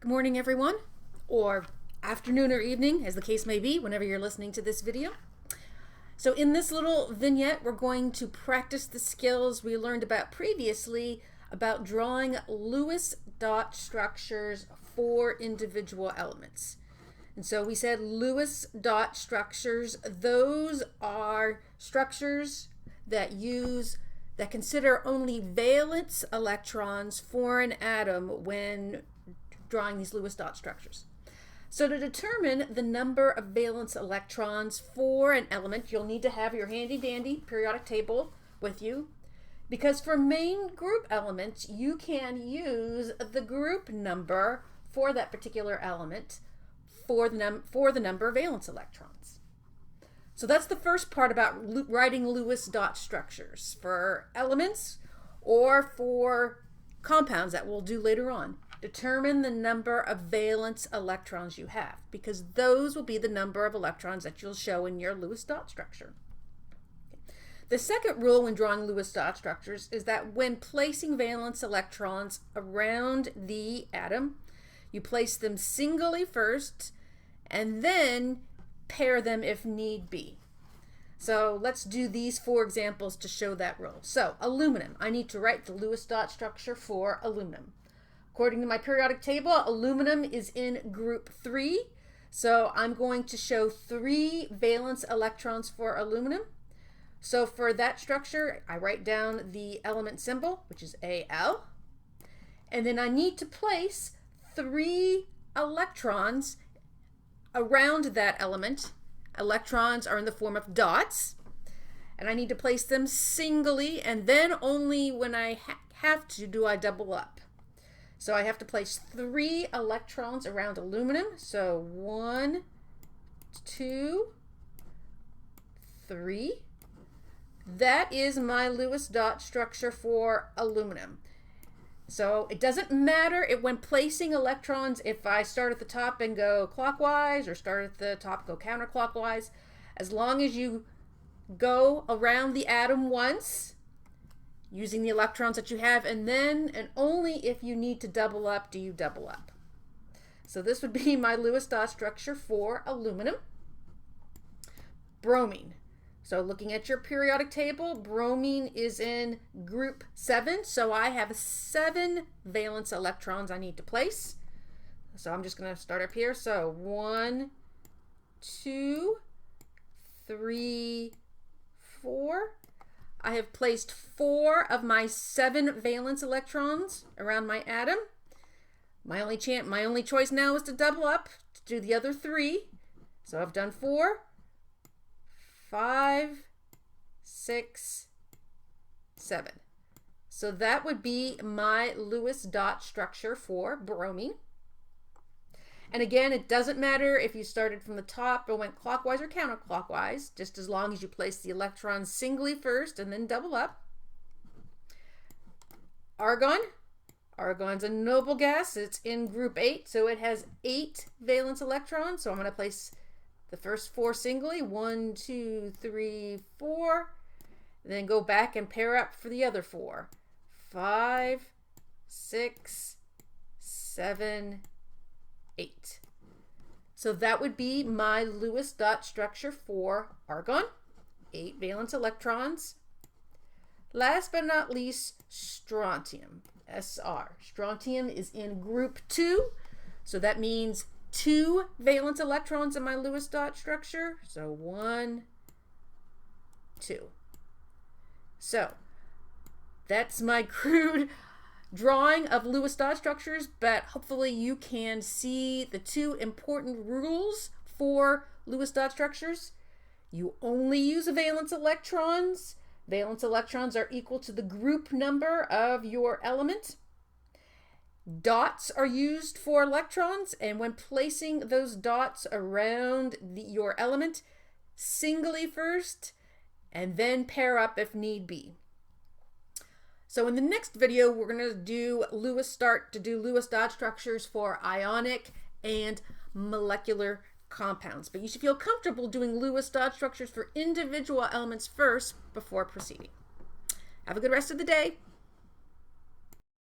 Good morning, everyone, or afternoon or evening, as the case may be, whenever you're listening to this video. So in this little vignette, we're going to practice the skills we learned about previously about drawing Lewis dot structures for individual elements. And so we said Lewis dot structures, those are structures that consider only valence electrons for an atom when drawing these Lewis dot structures. So to determine the number of valence electrons for an element, you'll need to have your handy dandy periodic table with you, because for main group elements, you can use the group number for that particular element for the number of valence electrons. So that's the first part about writing Lewis dot structures for elements or for compounds that we'll do later on. Determine the number of valence electrons you have, because those will be the number of electrons that you'll show in your Lewis dot structure. The second rule when drawing Lewis dot structures is that when placing valence electrons around the atom, you place them singly first and then pair them if need be. So let's do these four examples to show that rule. So aluminum, I need to write the Lewis dot structure for aluminum. According to my periodic table, aluminum is in group 3. So I'm going to show 3 valence electrons for aluminum. So for that structure, I write down the element symbol, which is Al. And then I need to place 3 electrons around that element. Electrons are in the form of dots. And I need to place them singly, and then only when I have to do I double up. So I have to place 3 electrons around aluminum. So 1, 2, 3. That is my Lewis dot structure for aluminum. So it doesn't matter when placing electrons if I start at the top and go clockwise or start at the top and go counterclockwise. As long as you go around the atom once, using the electrons that you have, and then and only if you need to double up do you double up. So this would be my Lewis dot structure for aluminum. Bromine. So looking at your periodic table, bromine is in group 7, so I have 7 valence electrons I need to place. So I'm just going to start up here. So 1, 2, 3, 4. I have placed 4 of my 7 valence electrons around my atom. My only choice now is to double up to do the other 3. So I've done 4, 5, 6, 7. So that would be my Lewis dot structure for bromine. And again, it doesn't matter if you started from the top or went clockwise or counterclockwise, just as long as you place the electrons singly first and then double up. Argon. Argon's a noble gas. It's in group 8, so it has 8 valence electrons. So I'm going to place the first 4 singly, 1, 2, 3, 4. Then go back and pair up for the other 4. 5, 6, 7, 8. So that would be my Lewis dot structure for argon. 8 valence electrons. Last but not least, strontium. Sr. Strontium is in group 2. So that means 2 valence electrons in my Lewis dot structure. So 1, 2. So that's my crude drawing of Lewis dot structures, but hopefully you can see the 2 important rules for Lewis dot structures. You only use valence electrons. Valence electrons are equal to the group number of your element. Dots are used for electrons, and when placing those dots around your element, singly first and then pair up if need be. So in the next video, we're going to do Lewis dot structures for ionic and molecular compounds. But you should feel comfortable doing Lewis dot structures for individual elements first before proceeding. Have a good rest of the day.